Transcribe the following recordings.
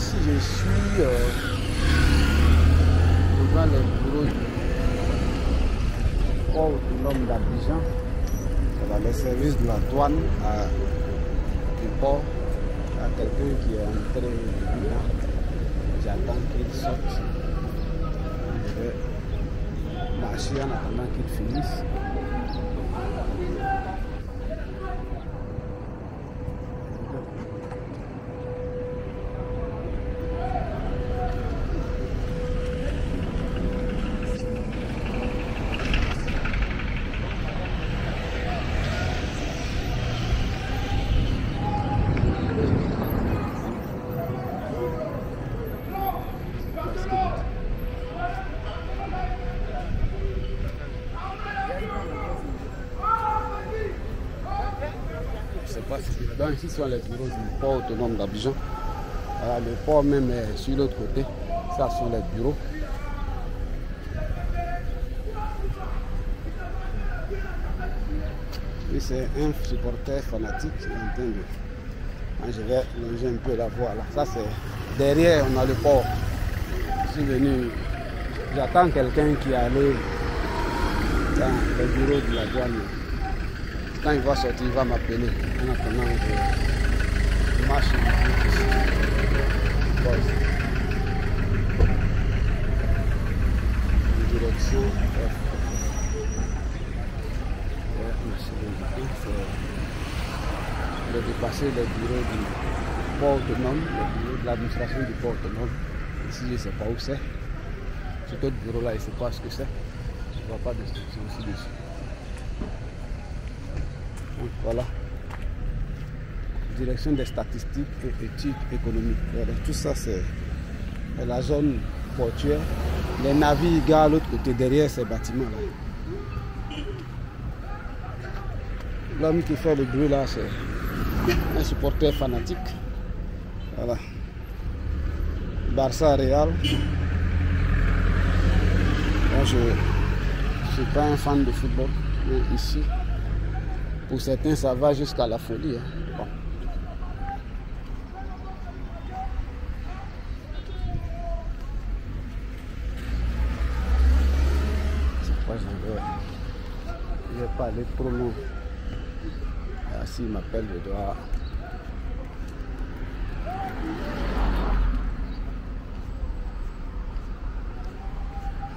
ici je suis devant les bureaux du port autonome d'Abidjan. Voilà, les services de la douane du port. Il y a quelqu'un qui est entré là. J'attends qu'il sorte. Je vais marcher en attendant qu'il finisse. Donc ici sont les bureaux du port autonome d'Abidjan. Voilà, le port même est sur l'autre côté. Ça sont les bureaux. Et c'est un supporter fanatique qui est en train de... Moi, je vais longer un peu la voie là. Ça c'est derrière, on a le port. Je suis venu. J'attends quelqu'un qui est allé dans le bureau de la douane. Quand il va sortir, il va m'appeler. En attendant, je marche ici. Direction F. Je vais dépasser les bureaux du port autonome, les bureaux de l'administration du port autonome. Ici, je ne sais pas où c'est. Cet autre bureau là, je ne sais pas ce que c'est. Je ne vois pas d'instruction ici dessus. Voilà, direction des statistiques et études économiques. Voilà, tout ça c'est la zone portuaire. Les navires garent à l'autre côté derrière ces bâtiments là. L'homme qui fait le bruit là, c'est un supporter fanatique. Voilà, Barça Real. Moi, je ne suis pas un fan de football, mais ici. Pour certains, ça va jusqu'à la folie. Hein. Bon. C'est pas je vais pas aller trop loin. S'il m'appelle, je dois...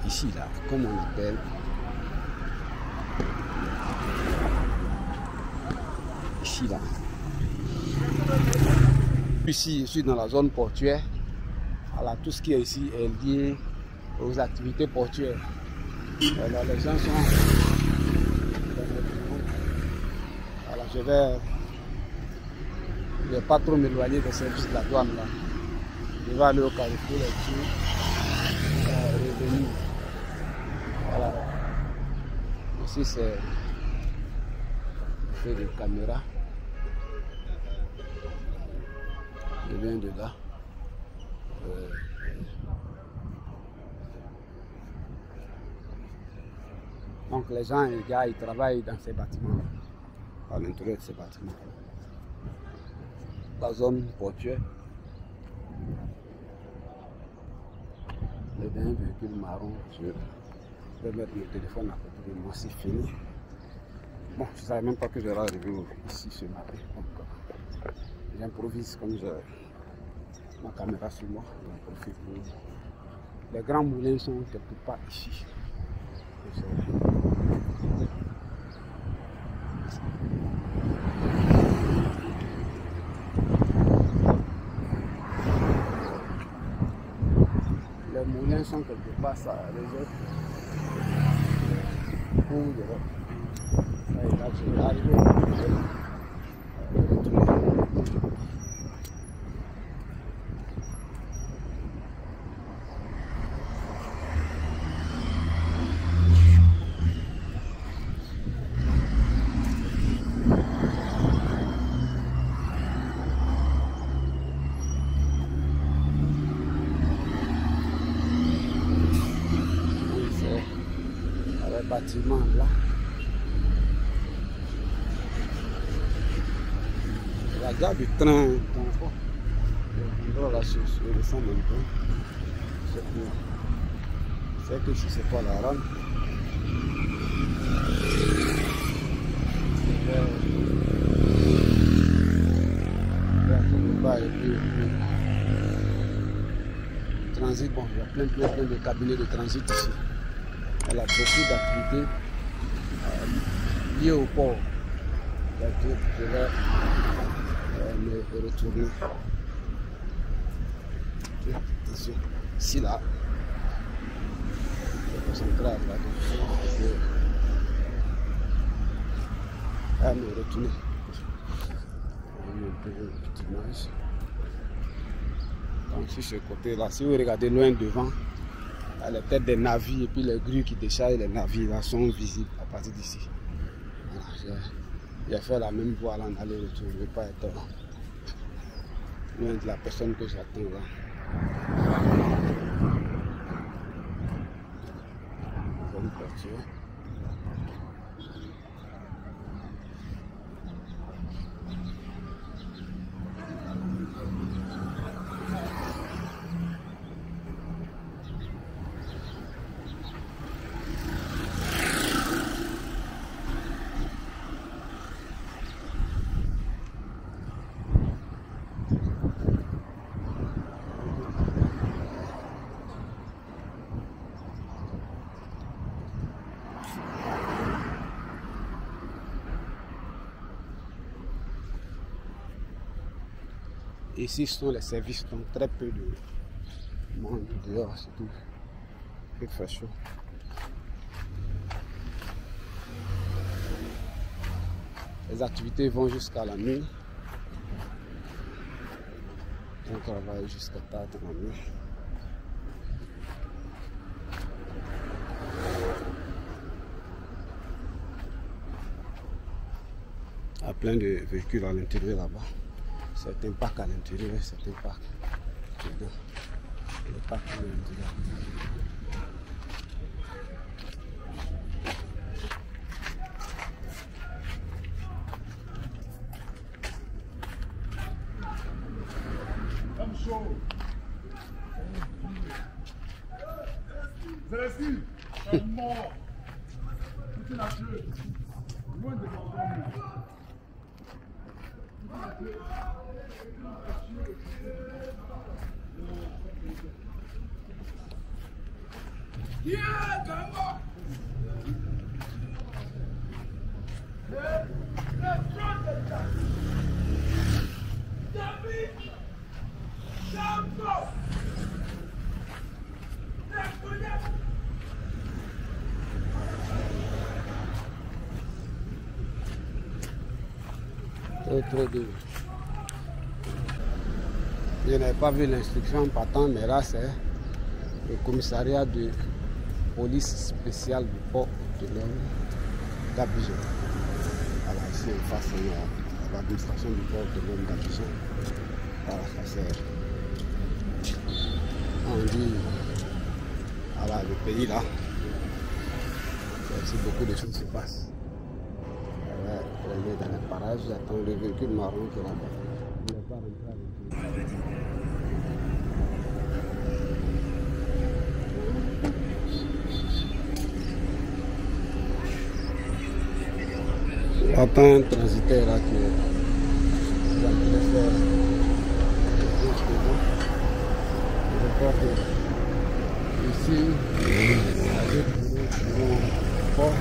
Ici, là, comme on appelle... Ici, là. Ici, je suis dans la zone portuaire. Alors, tout ce qui est ici est lié aux activités portuaires. Alors, les gens sont... Alors, je vais pas trop m'éloigner des services de la douane, là. Je vais aller au carrefour là-dessus. Revenir. Voilà. Ici, c'est... de caméra. Je viens de là. Donc les gens, les gars, ils travaillent dans ces bâtiments, à l'intérieur de ces bâtiments. La zone portuaire. Le dernier véhicule marron, je vais mettre mon téléphone à côté de moi, c'est fini. Bon, je ne savais même pas que j'allais arriver ici ce matin. Donc, j'improvise comme j'ai ma caméra sur moi. Les grands moulins sont quelque part ici. Les moulins sont quelque part ça, les autres. Là, je vais arriver. Bâtiment là. La gare du train. l'endroit là se ressemble un peu. C'est que si c'est pas la rame. Et puis, transit, bon, il y a plein de cabinets de transit ici. Elle a beaucoup d'activités liées au port. Je vais me retourner. Attention, ici là, je vais concentrer à la direction. Je vais me retourner. Un peu de petite image. Donc sur ce côté là, si vous regardez loin devant, il y a les têtes des navires et puis les grues qui déchargent les navires là sont visibles à partir d'ici. Voilà, j'ai fait la même voie là en aller-retour, je ne vais pas être loin de la personne que j'attends là. Bonne voiture. Ici, ce sont les services, donc très peu de monde dehors, c'est tout. Il fait très chaud. Les activités vont jusqu'à la nuit. On travaille jusqu'à tard dans la nuit. Il y a plein de véhicules à l'intérieur là-bas. Certains parcs à l'intérieur, certains parcs dedans. Le parc à l'intérieur. Très dur. Je n'avais pas vu l'instruction partant, mais là c'est le commissariat de police spéciale du port autonome d'Abidjan. Voilà, ici en face, il y a l'administration du port autonome d'Abidjan. Voilà, ça c'est. On dit, voilà, le pays là, c'est beaucoup de choses se passent. Dans le parage, j'attends le véhicule marron qui est là-bas. Il n'est pas rentré avec lui. J'attends un transitaire là qui est en train de faire je crois que ici, avec le port.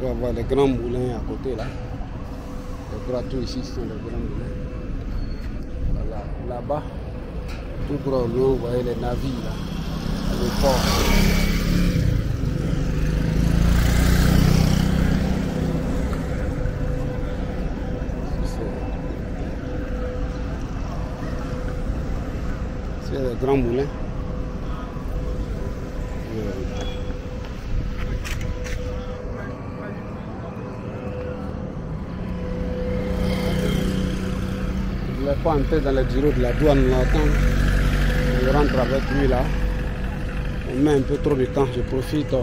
On va voir les grands moulins à côté là. Les gros tout ici sont les grands moulins. Voilà, là-bas, tout droit au loin, vous voyez les navires là, le port. C'est les grands moulins. Je ne vais pas entrer dans le bureau de la douane, on attend. Je rentre avec lui là. On met un peu trop de temps, je profite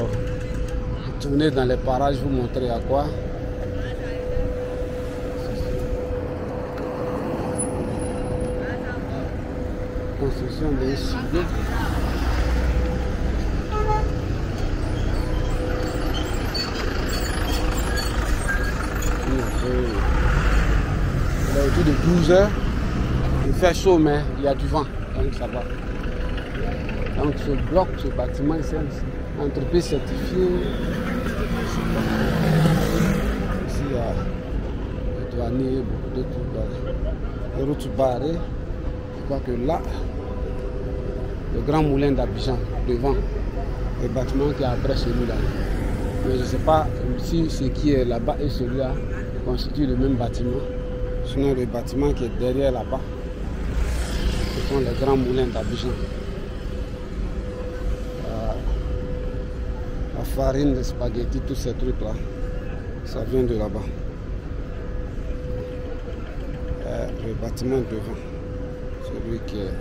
tourner dans les parages, vous montrer à quoi. Construction des studios. Il est autour de 12 heures. Il fait chaud, mais il y a du vent, donc ça va. Donc ce bloc, ce bâtiment ici, entreprise certifiée. Ici, il y a les douaniers, beaucoup de trucs. Les routes barrées. Je crois que là, le grand moulin d'Abidjan, devant, le bâtiment qui est après celui-là. Mais je ne sais pas si ce qui est là-bas et celui-là constituent le même bâtiment. Sinon, le bâtiment qui est derrière là-bas, ce sont les grands moulins d'Abidjan. La farine, les spaghettis, tous ces trucs-là, ça vient de là-bas. Le bâtiment devant, celui qui est...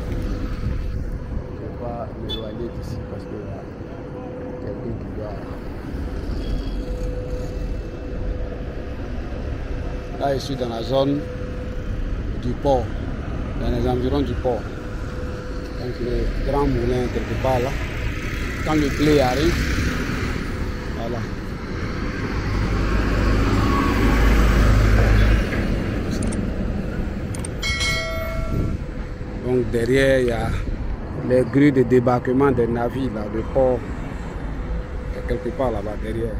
Je ne vais pas m'éloigner d'ici parce qu'il y a quelqu'un qui doit... Là, je suis dans la zone du port, dans les environs du port. Donc, le grand moulin quelque part là. Quand le blé arrive, voilà. Donc, derrière, il y a les grues de débarquement des navires, là, le port, quelque part là-bas derrière.